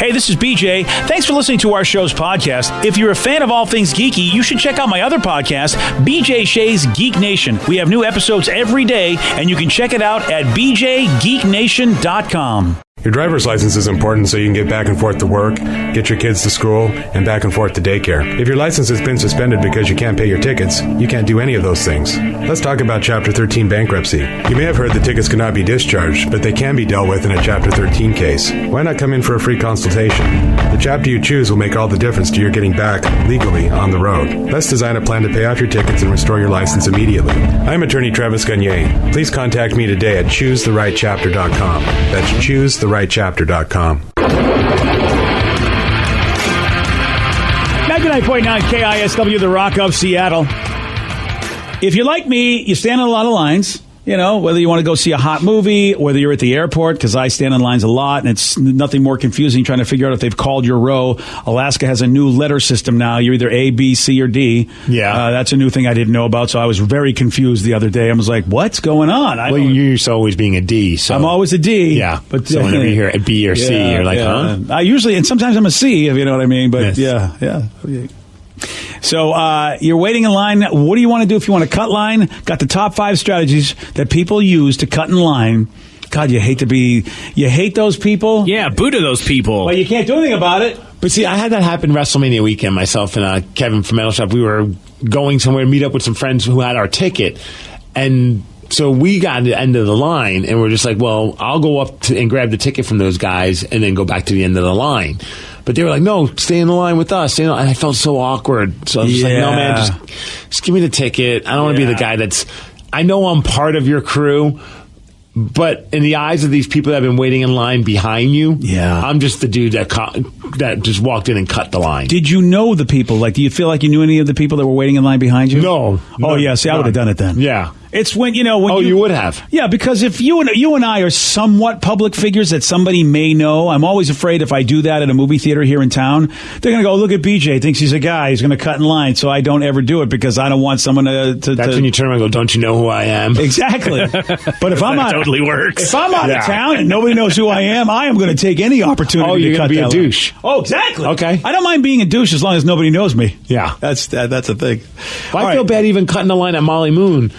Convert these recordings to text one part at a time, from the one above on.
Hey, this is BJ. Thanks for listening to our show's podcast. If you're a fan of all things geeky, you should check out my other podcast, BJ Shea's Geek Nation. We have new episodes every day, and you can check it out at bjgeeknation.com. Your driver's license is important so you can get back and forth to work, get your kids to school, and back and forth to daycare. If your license has been suspended because you can't pay your tickets, you can't do any of those things. Let's talk about Chapter 13 bankruptcy. You may have heard the tickets cannot be discharged, but they can be dealt with in a Chapter 13 case. Why not come in for a free consultation? The chapter you choose will make all the difference to your getting back, legally, on the road. Let's design a plan to pay off your tickets and restore your license immediately. I'm attorney Travis Gagne. Please contact me today at ChooseTheRightChapter.com. That's ChooseTheRightChapter.com. 99.9 KISW, the Rock of Seattle. If you're like me, you stand in a lot of lines. You know, whether you want to go see a hot movie, whether you're at the airport, because I stand in lines a lot, and it's nothing more confusing trying to figure out if they've called your row. Alaska has a new letter system now. You're either A, B, C, or D. Yeah. That's a new thing I didn't know about, so I was very confused the other day. I was like, what's going on? Well, you're used to always being a D. So. I'm always a D. Yeah. But so whenever you hear a B or C, you're like, huh? I usually, and sometimes I'm a C, if you know what I mean. But yes. yeah. So you're waiting in line. What do you want to do if you want to cut line? Got the top 5 strategies that people use to cut in line. God, you hate those people. Yeah, boo to those people. But you can't do anything about it. But see, I had that happen WrestleMania weekend. Myself and Kevin from Metal Shop, we were going somewhere to meet up with some friends who had our ticket, and so we got to the end of the line, and we're just like, well, I'll go up and grab the ticket from those guys and then go back to the end of the line. But they were like, no, stay in the line with us. And I felt so awkward. So I was just like, no, man, just give me the ticket. I don't want to be the guy I know I'm part of your crew, but in the eyes of these people that have been waiting in line behind you, I'm just the dude that just walked in and cut the line. Did you know the people? Like, do you feel like you knew any of the people that were waiting in line behind you? No. Oh, yeah. See, I would have done it then. Yeah. It's when, you would have. Yeah, because if you and I are somewhat public figures that somebody may know, I'm always afraid if I do that at a movie theater here in town, they're going to go, look at BJ, thinks he's a guy, he's going to cut in line, so I don't ever do it because I don't want someone to... That's when you turn around and go, don't you know who I am? Exactly. But if I'm totally works. If I'm out of town and nobody knows who I am going to take any opportunity to cut that line. Oh, you're going to be a douche. Oh, exactly. Okay. I don't mind being a douche as long as nobody knows me. Yeah. That's a thing. Well, I feel bad even cutting the line at Molly Moon.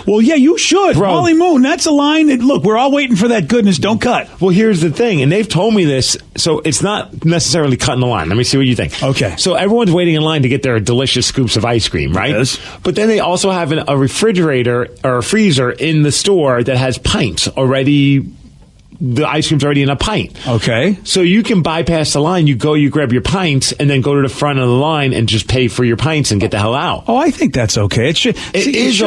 Well, yeah, you should. Bro. Molly Moon, that's a line that, look, we're all waiting for that goodness. Don't cut. Well, here's the thing, and they've told me this, so it's not necessarily cutting the line. Let me see what you think. Okay. So everyone's waiting in line to get their delicious scoops of ice cream, right? Yes. But then they also have a refrigerator or a freezer in the store that has pints already. The ice cream's already in a pint. Okay. So you can bypass the line. You grab your pints, and then go to the front of the line and just pay for your pints and get the hell out. Oh, I think that's okay. It should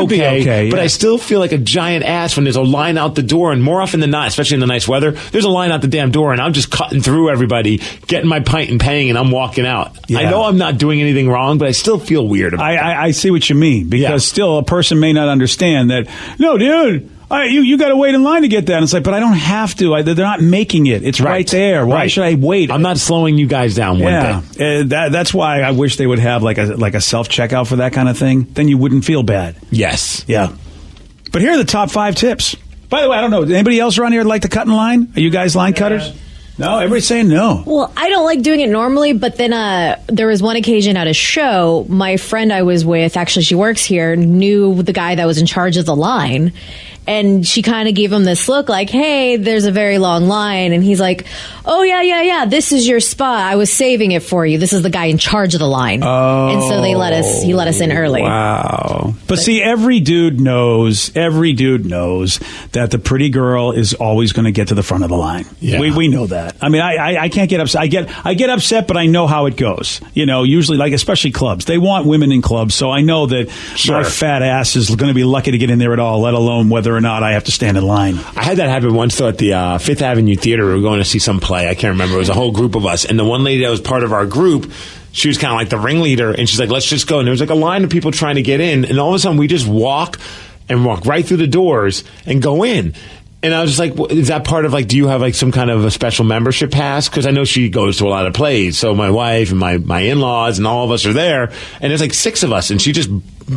be okay. But I still feel like a giant ass when there's a line out the door, and more often than not, especially in the nice weather, there's a line out the damn door, and I'm just cutting through everybody, getting my pint and paying, and I'm walking out. Yeah. I know I'm not doing anything wrong, but I still feel weird about it. I see what you mean, because still a person may not understand that, no, dude, you got to wait in line to get that. And it's like, but I don't have to. They're not making it. It's right there. Why should I wait? I'm not slowing you guys down one bit. That's why I wish they would have like a self-checkout for that kind of thing. Then you wouldn't feel bad. Yes. Yeah. But here are the top 5 tips. By the way, I don't know. Anybody else around here like to cut in line? Are you guys line cutters? No, everybody's saying no. Well, I don't like doing it normally, but then there was one occasion at a show, my friend I was with, actually she works here, knew the guy that was in charge of the line. And she kind of gave him this look like, hey, there's a very long line. And he's like, oh, yeah, this is your spot. I was saving it for you. This is the guy in charge of the line. Oh. And so he let us in early. Wow. But see, every dude knows that the pretty girl is always going to get to the front of the line. Yeah. We know that. I mean, I can't get upset. I get upset, but I know how it goes. Usually, like, especially clubs. They want women in clubs, so I know that my fat ass is going to be lucky to get in there at all, let alone whether or not I have to stand in line. I had that happen once, though, at the Fifth Avenue Theater. We were going to see some play. I can't remember. It was a whole group of us. And the one lady that was part of our group, she was kind of like the ringleader. And she's like, let's just go. And there was like a line of people trying to get in. And all of a sudden, we just walk right through the doors and go in. And I was just like, well, is that part of, like, do you have, like, some kind of a special membership pass? Because I know she goes to a lot of plays. So my wife and my in-laws and all of us are there. And there's, like, 6 of us. And she just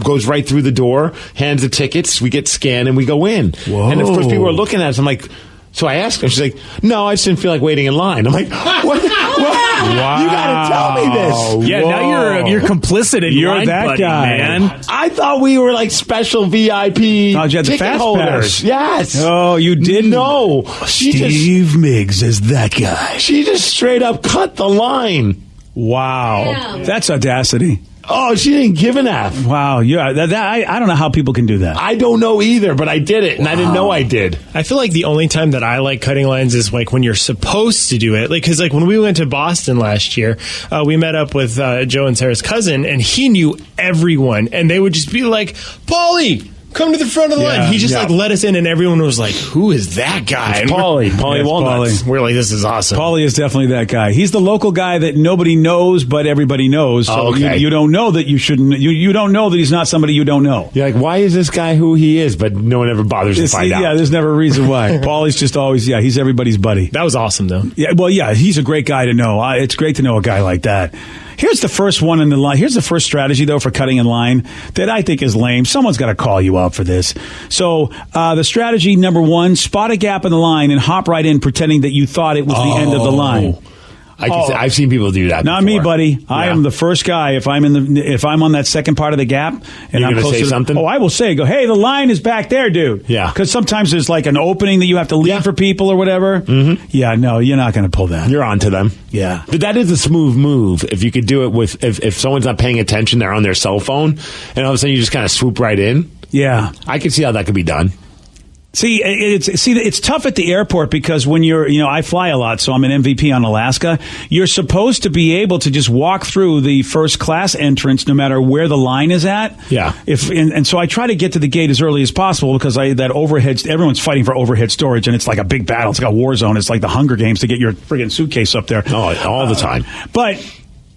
goes right through the door, hands the tickets. We get scanned and we go in. Whoa. And, of course, people are looking at us. I'm like, So I asked her. She's like, "No, I just didn't feel like waiting in line." I'm like, "What? Wow. You got to tell me this." Yeah, now you're complicit in line that butting, guy, man. I thought we were like special VIP Oh, you had the ticket fast holders. pass. Yes. Oh, you didn't? No. Steve Miggs is that guy. She just straight up cut the line. Wow. Damn. That's audacity. Oh, she didn't give an F. Wow. Yeah, I don't know how people can do that. I don't know either, but I did it, and I didn't know I did. I feel like the only time that I like cutting lines is like when you're supposed to do it. Like, because like when we went to Boston last year, we met up with Joe and Sarah's cousin, and he knew everyone, and they would just be like, "Paulie, come to the front of the line." He just like let us in, and everyone was like, "Who is that guy?" And Paulie Yes, Walnuts. We're like, "This is awesome." Paulie is definitely that guy. He's the local guy that nobody knows, but everybody knows. So Okay. you don't know that you shouldn't. You don't know that he's not somebody you don't know. You're like, why is this guy who he is? But no one ever bothers to find out. Yeah, there's never a reason why. Paulie's just always, he's everybody's buddy. That was awesome, though. Yeah, well, yeah, he's a great guy to know. It's great to know a guy like that. Here's the first one in the line. Here's the first strategy, though, for cutting in line that I think is lame. Someone's got to call you out for this. So the strategy number 1, spot a gap in the line and hop right in pretending that you thought it was the end of the line. I've seen people do that. Not before. me, buddy. I am the first guy. If I'm on that second part of the gap, and You're I'm gonna close say to something? Oh, I will say, hey, the line is back there, dude. Yeah. Because sometimes there's like an opening that you have to leave for people or whatever. Mm-hmm. Yeah, no, you're not going to pull that. You're on to them. Yeah. But that is a smooth move. If you could do it with, if someone's not paying attention, they're on their cell phone, and all of a sudden you just kind of swoop right in. Yeah. I can see how that could be done. See, it's tough at the airport because when I fly a lot, so I'm an MVP on Alaska. You're supposed to be able to just walk through the first class entrance no matter where the line is at. Yeah. And so I try to get to the gate as early as possible because that overhead, everyone's fighting for overhead storage and it's like a big battle. It's like a war zone. It's like the Hunger Games to get your friggin' suitcase up there. Oh, all the time. But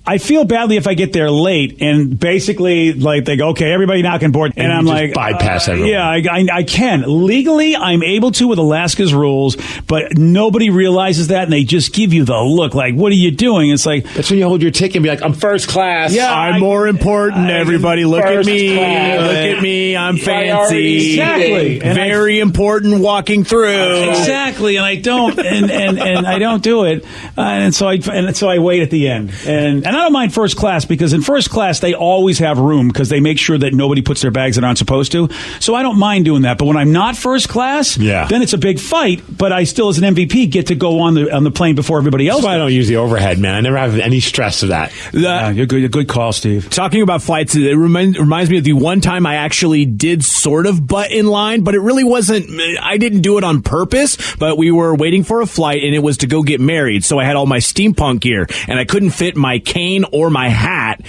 I feel badly if I get there late and basically like they go, okay, everybody knocking board, and I'm just like, bypass everyone. Yeah, I can legally, I'm able to with Alaska's rules, but nobody realizes that, and they just give you the look like, what are you doing? It's like That's when you hold your ticket and be like, I'm first class. Yeah, I'm more important. Everybody, look at first me. class. Look at me. I'm Priority. fancy. Exactly. And Very important walking through. exactly, and I don't, and I don't do it, and so I wait at the end, and I don't mind first class because in first class they always have room because they make sure that nobody puts their bags that aren't supposed to. So I don't mind doing that. But when I'm not first class, then it's a big fight. But I still, as an MVP, get to go on the plane before everybody else. That's why I don't use the overhead, man. I never have any stress of that. Yeah, you're good call, Steve. Talking about flights, it reminds me of the one time I actually did sort of butt in line, but it really wasn't, I didn't do it on purpose, but we were waiting for a flight and it was to go get married. So I had all my steampunk gear and I couldn't fit my cane or my hat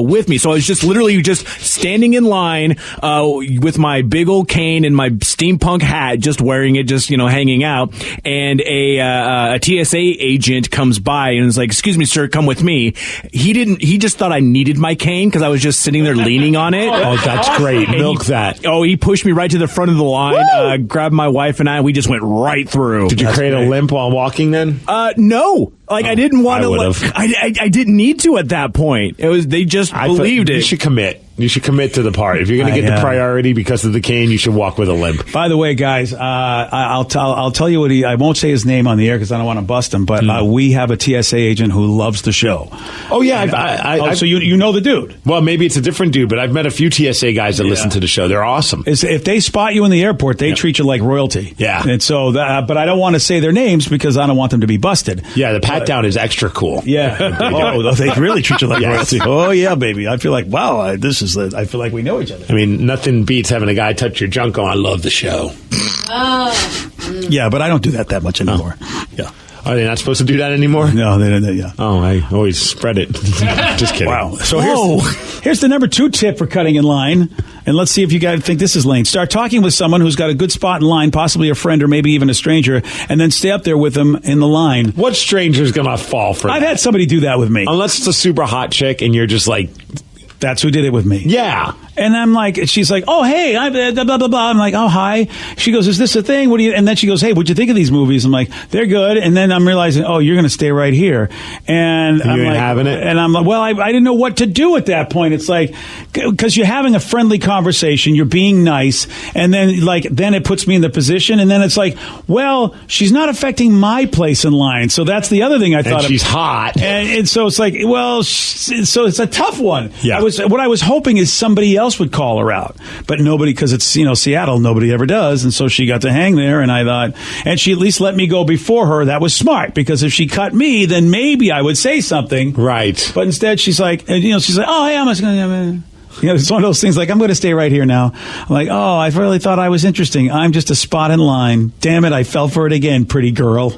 with me. So I was just literally just standing in line with my big old cane and my steampunk hat, just wearing it, just, hanging out. And a TSA agent comes by and is like, "Excuse me, sir, come with me." He just thought I needed my cane because I was just sitting there leaning on it. Oh, that's great. And Milk that. Oh, he pushed me right to the front of the line, grabbed my wife and I, and we just went right through. Did you create a limp while walking then? No. I didn't want to. I would've. I didn't need to at that point. It was they just believed it. You should commit. You should commit to the part. If you're going to get the priority because of the cane, you should walk with a limp. By the way, guys, I'll tell you what I won't say his name on the air because I don't want to bust him. But we have a TSA agent who loves the show. Oh yeah, so you know the dude. Well, maybe it's a different dude, but I've met a few TSA guys that listen to the show. They're awesome. If they spot you in the airport, they treat you like royalty. Yeah. And so, but I don't want to say their names because I don't want them to be busted. Yeah, the pat down is extra cool. Yeah. Oh, they really treat you like royalty. Oh yeah, baby. I feel like I feel like we know each other. I mean, nothing beats having a guy touch your junk. I love the show. Yeah, but I don't do that much anymore. Yeah. Are they not supposed to do that anymore? No, they don't. Yeah. Oh, I always spread it. Just kidding. Wow. So here's the number 2 tip for cutting in line. And let's see if you guys think this is lame. Start talking with someone who's got a good spot in line, possibly a friend or maybe even a stranger, and then stay up there with them in the line. What stranger's going to fall for that? I've had somebody do that with me. Unless it's a super hot chick and you're just like That's who did it with me. Yeah. And I'm like, she's like, oh, hey, I'm blah, blah, blah. I'm like, oh, hi. She goes, is this a thing? What do you, and then she goes, hey, what'd you think of these movies? I'm like, they're good. And then I'm realizing, oh, you're going to stay right here. And I'm ain't like, having it? And I'm like, well, I didn't know what to do at that point. It's like, because you're having a friendly conversation, you're being nice. And then then it puts me in the position. And then it's like, well, she's not affecting my place in line. So that's the other thing I thought. And she's hot. And so it's like, well, so it's a tough one. Yeah. What I was hoping is somebody else would call her out, but nobody, because it's, Seattle, nobody ever does. And so she got to hang there, and I thought, and she at least let me go before her. That was smart, because if she cut me, then maybe I would say something. Right. But instead she's like, she's like, oh, hey, I'm just going to, it's one of those things like, I'm going to stay right here now. I'm like, oh, I really thought I was interesting. I'm just a spot in line. Damn it, I fell for it again, pretty girl.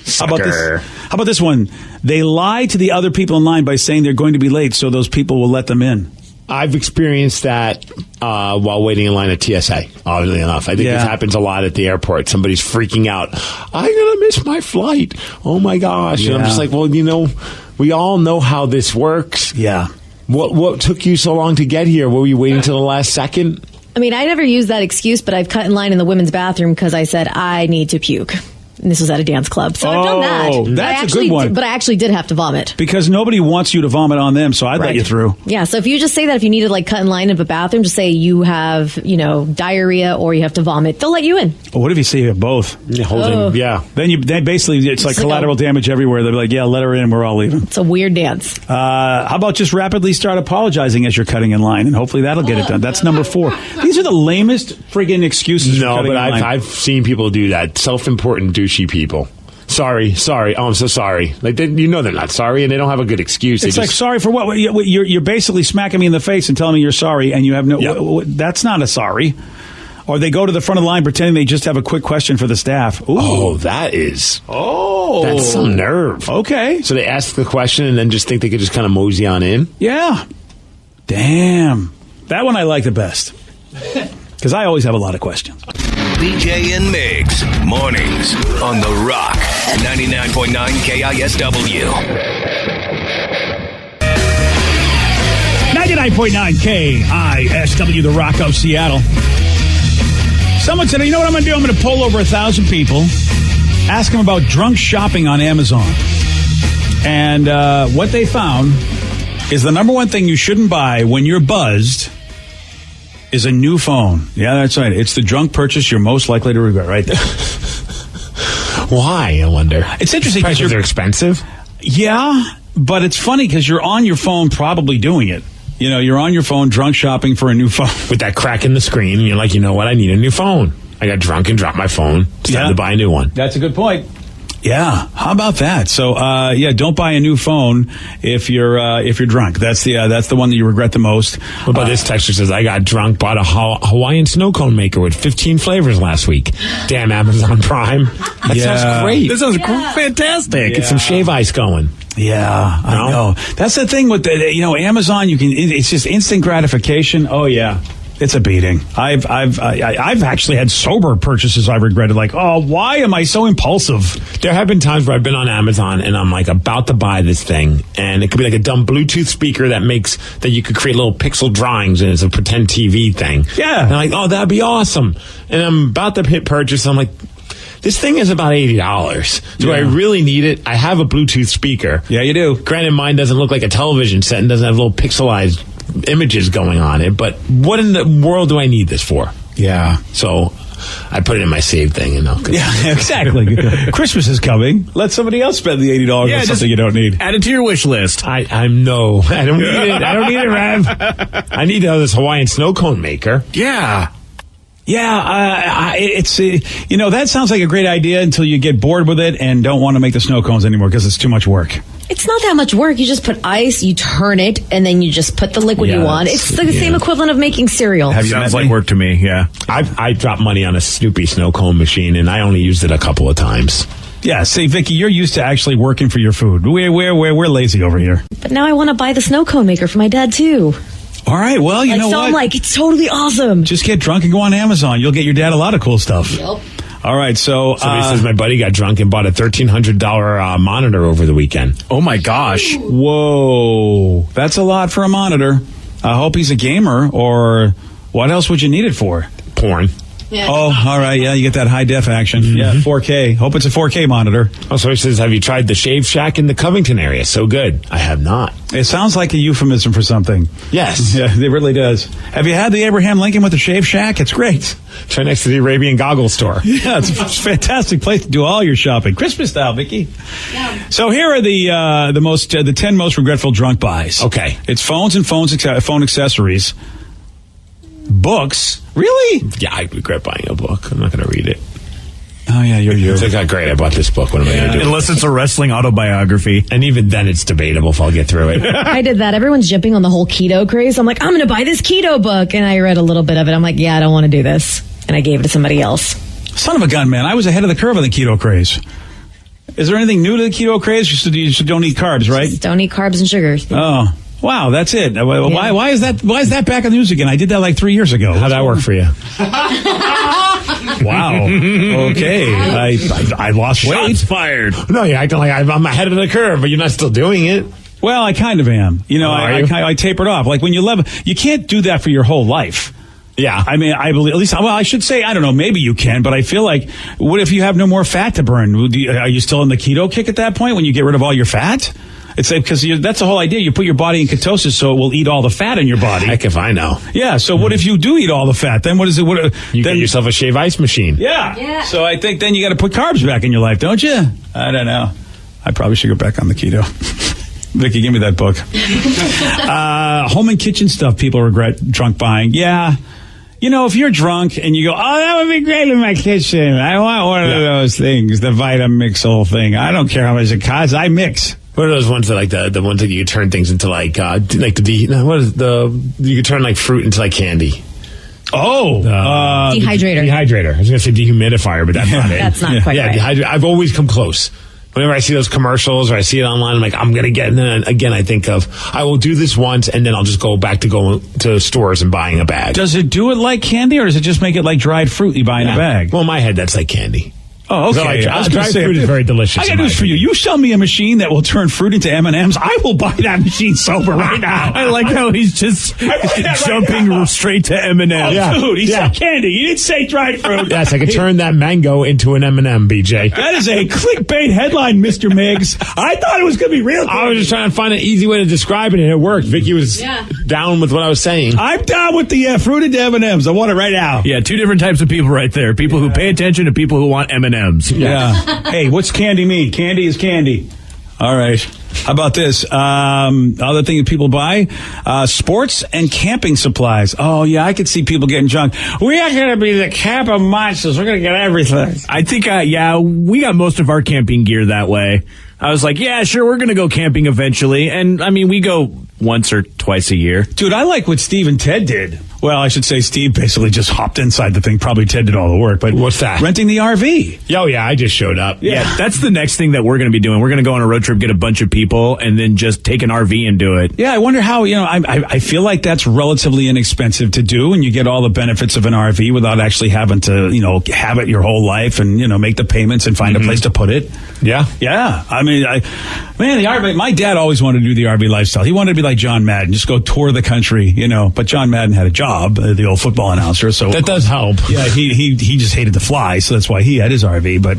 Sucker. How about this one? They lie to the other people in line by saying they're going to be late, so those people will let them in. I've experienced that while waiting in line at TSA, oddly enough. I think this happens a lot at the airport. Somebody's freaking out. I'm going to miss my flight. Oh, my gosh. Yeah. And I'm just like, well, we all know how this works. Yeah. What took you so long to get here? Were you waiting till the last second? I mean, I never used that excuse, but I've cut in line in the women's bathroom because I said I need to puke. And this was at a dance club. So I've done that. That's a good one. But I actually did have to vomit. Because nobody wants you to vomit on them, so I'd let you through. Yeah, so if you just say that, if you need to cut in line of a bathroom, just say you have, diarrhea or you have to vomit. They'll let you in. Well, what if you say you have both? Yeah. Then basically it's like collateral damage everywhere. They'll be like, yeah, let her in. We're all leaving. It's a weird dance. How about just rapidly start apologizing as you're cutting in line, and hopefully that'll get it done. That's number 4. These are the lamest friggin' excuses for cutting in line. I've seen people do that. Self-important, douchey people. Sorry. Oh, I'm so sorry. They're not sorry, and they don't have a good excuse. It's like, sorry for what? You're basically smacking me in the face and telling me you're sorry, and you have no... Yep. That's not a sorry. Or they go to the front of the line pretending they just have a quick question for the staff. Ooh. Oh, that's some nerve. Okay. So they ask the question and then just think they could just kind of mosey on in? Yeah. Damn. That one I like the best. Because I always have a lot of questions. BJ and Migs, mornings on The Rock, 99.9 KISW. 99.9 KISW, The Rock of Seattle. Someone said, you know what I'm going to do? I'm going to poll over 1,000 people, ask them about drunk shopping on Amazon. And what they found is the number one thing you shouldn't buy when you're buzzed is a new phone. Yeah, that's right. It's the drunk purchase you're most likely to regret, right there. Why, I wonder? It's interesting because they're expensive. Yeah, but it's funny because you're on your phone probably doing it. You're on your phone drunk shopping for a new phone. With that crack in the screen, and you're like, you know what? I need a new phone. I got drunk and dropped my phone. It's time to buy a new one. That's a good point. Yeah, how about that? So, don't buy a new phone if you're drunk. That's the one that you regret the most. What about this texter says, I got drunk, bought a Hawaiian snow cone maker with 15 flavors last week. Damn Amazon Prime. That sounds great. This sounds fantastic. Get some shave ice going. Yeah, I know. That's the thing with Amazon. It's just instant gratification. Oh yeah. It's a beating. I've actually had sober purchases I regretted. Like, oh, why am I so impulsive? There have been times where I've been on Amazon and I'm like about to buy this thing, and it could be like a dumb Bluetooth speaker that you could create little pixel drawings and it's a pretend TV thing. Yeah, and I'm like, oh, that'd be awesome. And I'm about to hit purchase. I'm like, this thing is about $80. Do I really need it? I have a Bluetooth speaker. Yeah, you do. Granted, mine doesn't look like a television set and doesn't have little pixelized images going on it, but what in the world do I need this for? Yeah. So I put it in my save thing, Yeah, exactly. Christmas is coming. Let somebody else spend the $80 on something you don't need. Add it to your wish list. I don't need it. I don't need it, Rev. I need this Hawaiian snow cone maker. Yeah. Yeah, it's that sounds like a great idea until you get bored with it and don't want to make the snow cones anymore because it's too much work. It's not that much work. You just put ice, you turn it, and then you just put the liquid you want. It's the same equivalent of making cereal. Sounds like work to me, yeah. I dropped money on a Snoopy snow cone machine, and I only used it a couple of times. Yeah, see, Vicky, you're used to actually working for your food. We're lazy over here. But now I want to buy the snow cone maker for my dad, too. All right, well, you know what? I'm like, it's totally awesome. Just get drunk and go on Amazon. You'll get your dad a lot of cool stuff. Yep. All right, so... Somebody says my buddy got drunk and bought a $1,300 monitor over the weekend. Oh, my gosh. Whoa. That's a lot for a monitor. I hope he's a gamer, or what else would you need it for? Porn. Yeah. Oh, all right. Yeah, you get that high def action. Yeah, 4K. Hope it's a 4K monitor. Also, he says, have you tried the Shave Shack in the Covington area? So good. I have not. It sounds like a euphemism for something. Yes. Yeah, it really does. Have you had the Abraham Lincoln with the Shave Shack? It's great. Try next to the Arabian Goggle Store. Yeah, it's a fantastic place to do all your shopping. Christmas style, Vicky. Yeah. So here are the 10 most regretful drunk buys. Okay. It's phones and phone accessories. Books? Really? Yeah, I regret buying a book. I'm not going to read it. Oh, yeah, you're you. It's like, great, I bought this book. What am I going to do? Unless it's a wrestling autobiography. And even then, it's debatable if I'll get through it. I did that. Everyone's jumping on the whole keto craze. I'm like, I'm going to buy this keto book. And I read a little bit of it. I'm like, yeah, I don't want to do this. And I gave it to somebody else. Son of a gun, man. I was ahead of the curve on the keto craze. Is there anything new to the keto craze? You just don't eat carbs, right? Just don't eat carbs and sugars. Oh. Wow, that's it. Why is that back in the news again? I did that like 3 years ago. How'd that work for you? Wow. Okay. I lost weight. Shots fired. No, you're acting like I'm ahead of the curve, but you're not still doing it. Well, I kind of am. You know, I tapered off. Like when you can't do that for your whole life. Yeah. I mean, I believe, at least, well, I should say, I don't know, maybe you can, but I feel like, what if you have no more fat to burn? Are you still in the keto kick at that point when you get rid of all your fat? It's like, because that's the whole idea. You put your body in ketosis so it will eat all the fat in your body. Heck if I know. Yeah, so what if you do eat all the fat? Then what is it? You get yourself a shave ice machine. Yeah. So I think then you got to put carbs back in your life, don't you? I don't know. I probably should go back on the keto. Vicky, give me that book. Home and kitchen stuff people regret drunk buying. Yeah. You know, if you're drunk and you go, oh, that would be great in my kitchen. I want one of those things, the Vitamix whole thing. I don't care how much it costs. I mix. What are those ones that, like, the ones that you turn things into, like you can turn, like, fruit into, like, candy? Oh. Dehydrator. Dehydrator. I was going to say dehumidifier, but that's not it. That's not quite right. Dehydrator. I've always come close. Whenever I see those commercials or I see it online, I'm like, I'm going to get it. And then again, I think of, I will do this once and then I'll just go back to going to stores and buying a bag. Does it do it like candy or does it just make it like dried fruit you buy in a bag? Well, in my head, that's like candy. Oh, okay. Dried fruit is very delicious. I got news for you. You sell me a machine that will turn fruit into M&Ms. I will buy that machine sober right now. I like how he's just jumping straight to M&Ms. Oh, dude, he said candy. He didn't say dried fruit. Yes, I could turn that mango into an M&M, BJ. That is a clickbait headline, Mr. Miggs. I thought it was going to be real. I was just trying to find an easy way to describe it, and it worked. Vicky was down with what I was saying. I'm down with the fruited M&Ms. I want it right now. Yeah, two different types of people right there. People who pay attention and people who want M&Ms. Yeah. Hey, what's candy mean? Candy is candy. All right. How about this? Other thing that people buy, sports and camping supplies. Oh, yeah, I could see people getting drunk. We are going to be the camp of monsters. We're going to get everything. I think, we got most of our camping gear that way. I was like, yeah, sure, we're going to go camping eventually. And, I mean, we go once or twice a year. Dude, I like what Steve and Ted did. Well, I should say Steve basically just hopped inside the thing. Probably Ted did all the work. But what's that? Renting the RV. Oh, yeah, I just showed up. Yeah, that's the next thing that we're going to be doing. We're going to go on a road trip, get a bunch of people, and then just take an RV and do it. Yeah, I wonder how, I feel like that's relatively inexpensive to do, and you get all the benefits of an RV without actually having to, have it your whole life and, make the payments and find a place to put it. Yeah. Yeah. I mean, the RV, my dad always wanted to do the RV lifestyle. He wanted to be like John Madden, just go tour the country, but John Madden had a job, the old football announcer. So that does help. Yeah, he just hated to fly, so that's why he had his RV. But,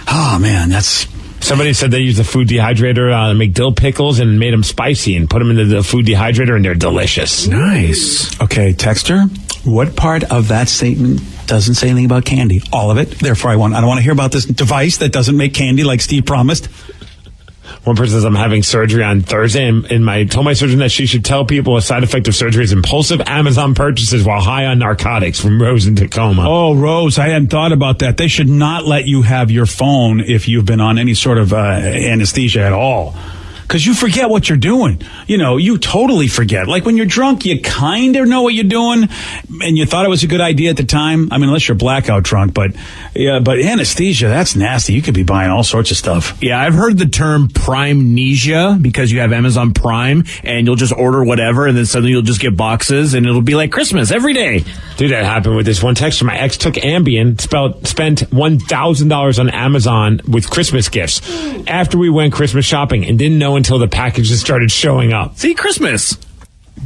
oh, man, that's... Somebody said they used a food dehydrator to make dill pickles and made them spicy and put them into the food dehydrator, and they're delicious. Nice. Okay, texter, what part of that statement doesn't say anything about candy? All of it. Therefore, I don't want to hear about this device that doesn't make candy like Steve promised. One person says, I'm having surgery on Thursday, and I told my surgeon that she should tell people a side effect of surgery is impulsive Amazon purchases while high on narcotics, from Rose in Tacoma. Oh, Rose, I hadn't thought about that. They should not let you have your phone if you've been on any sort of anesthesia at all. Because you forget what you're doing. You totally forget. Like when you're drunk, you kind of know what you're doing, and you thought it was a good idea at the time. I mean, unless you're blackout drunk, but anesthesia, that's nasty. You could be buying all sorts of stuff. Yeah, I've heard the term Prime-nesia because you have Amazon Prime, and you'll just order whatever, and then suddenly you'll just get boxes, and it'll be like Christmas every day. Dude, that happened with this one texter. My ex took Ambien, spent $1,000 on Amazon with Christmas gifts after we went Christmas shopping and didn't know until the packages started showing up. See, Christmas.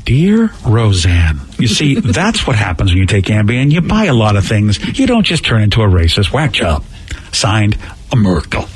Dear Roseanne, you see, that's what happens when you take Ambien. You buy a lot of things. You don't just turn into a racist whack job. Signed, a Merkel.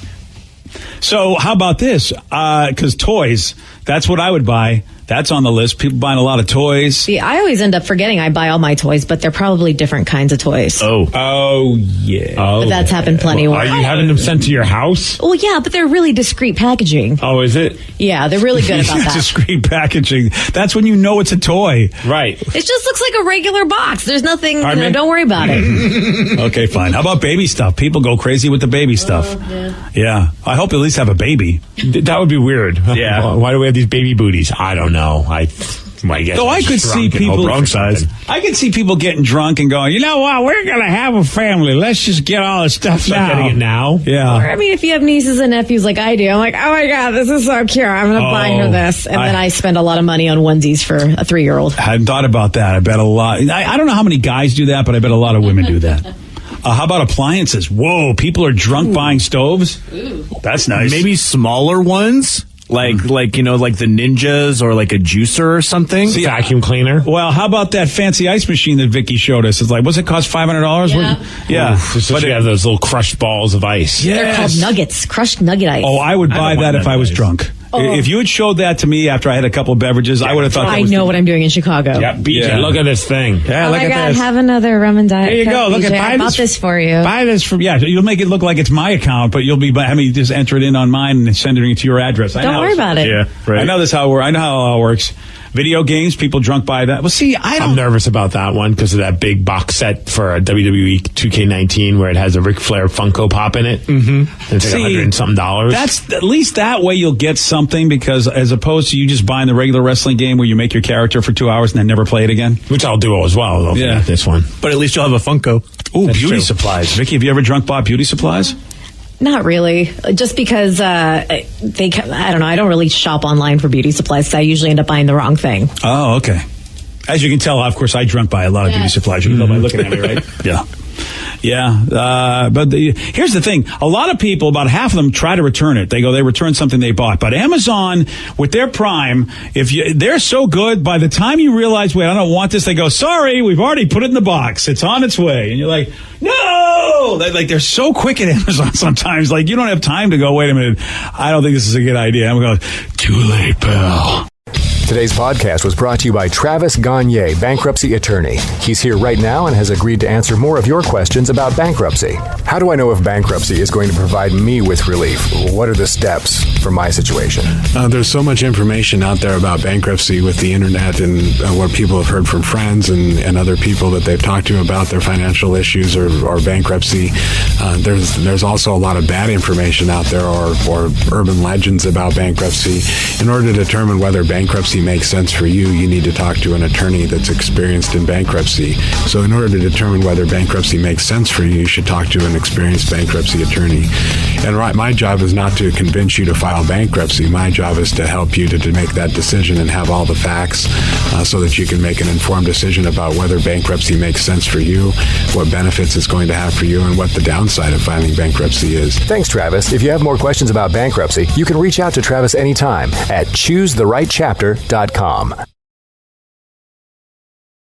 So how about this? Because toys, that's what I would buy. That's on the list. People buying a lot of toys. See, I always end up forgetting I buy all my toys, but they're probably different kinds of toys. Oh, yeah. But that's happened plenty. Are you having them sent to your house? Well, yeah, but they're really discreet packaging. Oh, is it? Yeah, they're really good about that. Discreet packaging. That's when you know it's a toy. Right. It just looks like a regular box. There's nothing, don't worry about it. Okay, fine. How about baby stuff? People go crazy with the baby stuff. Yeah. I hope at least have a baby. That would be weird. Yeah. Why do we have these baby booties? I don't know. I guess. Though I could see people. Wrong size. I could see people getting drunk and going, you know what? We're gonna have a family. Let's just get all this stuff now. Getting it now. Yeah. Or, I mean, if you have nieces and nephews like I do, I'm like, oh my God, this is so cute. I'm going to buy her this. And then I spend a lot of money on onesies for a 3-year-old. I hadn't thought about that. I bet a lot. I don't know how many guys do that, but I bet a lot of women do that. How about appliances? Whoa, people are drunk buying stoves? Ooh. That's nice. Maybe smaller ones? Like the Ninjas or like a juicer or something. See, vacuum cleaner. Well, how about that fancy ice machine that Vicky showed us? It's like, what's it cost? $500? Yeah. But you have those little crushed balls of ice. Yes. They're called nuggets, crushed nugget ice. Oh, I would buy that if I was drunk. If you had showed that to me after I had a couple of beverages, I would have thought. I know what I'm doing in Chicago. Yeah, BJ, look at this thing. Yeah, oh look my at God, this. have another rum and diet. There you go. Look BJ, at I bought this for you. Buy this from. Yeah, you'll make it look like it's my account, but you'll be having me just enter it in on mine and sending it to your address. Don't worry about it. Yeah, right. I know this how it works. I know how it all works. Video games, people drunk by that. Well, see, I'm nervous about that one because of that big box set for WWE 2K19 where it has a Ric Flair Funko Pop in it. Mm-hmm. It's like $100 and something. That's at least that way you'll get something, because as opposed to you just buying the regular wrestling game where you make your character for 2 hours and then never play it again. Which I'll do as well. Though, yeah, this one. But at least you'll have a Funko. Ooh, beauty supplies. Vicky, have you ever drunk bought beauty supplies? Not really. Just because I don't know. I don't really shop online for beauty supplies, so I usually end up buying the wrong thing. Oh, okay. As you can tell, of course, I drunk by a lot of beauty supplies. You can tell by looking at me, right? Yeah. Yeah, but here's the thing. A lot of people, about half of them, try to return it. They return something they bought. But Amazon, with their Prime, they're so good, by the time you realize, wait, I don't want this, they go, sorry, we've already put it in the box. It's on its way. And you're like, no! They're so quick at Amazon sometimes. Like, you don't have time to go, wait a minute, I don't think this is a good idea. I'm going, too late, pal. Today's podcast was brought to you by Travis Gagne, bankruptcy attorney. He's here right now and has agreed to answer more of your questions about bankruptcy. How do I know if bankruptcy is going to provide me with relief? What are the steps for my situation? There's so much information out there about bankruptcy with the internet and what people have heard from friends and other people that they've talked to about their financial issues or bankruptcy. There's also a lot of bad information out there or urban legends about bankruptcy. In order to determine whether bankruptcy makes sense for you, you need to talk to an attorney that's experienced in bankruptcy. So in order to determine whether bankruptcy makes sense for you, you should talk to an experienced bankruptcy attorney. And my job is not to convince you to file bankruptcy. My job is to help you to make that decision and have all the facts so that you can make an informed decision about whether bankruptcy makes sense for you, what benefits it's going to have for you, and what the downside of filing bankruptcy is. Thanks, Travis. If you have more questions about bankruptcy, you can reach out to Travis anytime at ChooseTheRightChapter.com.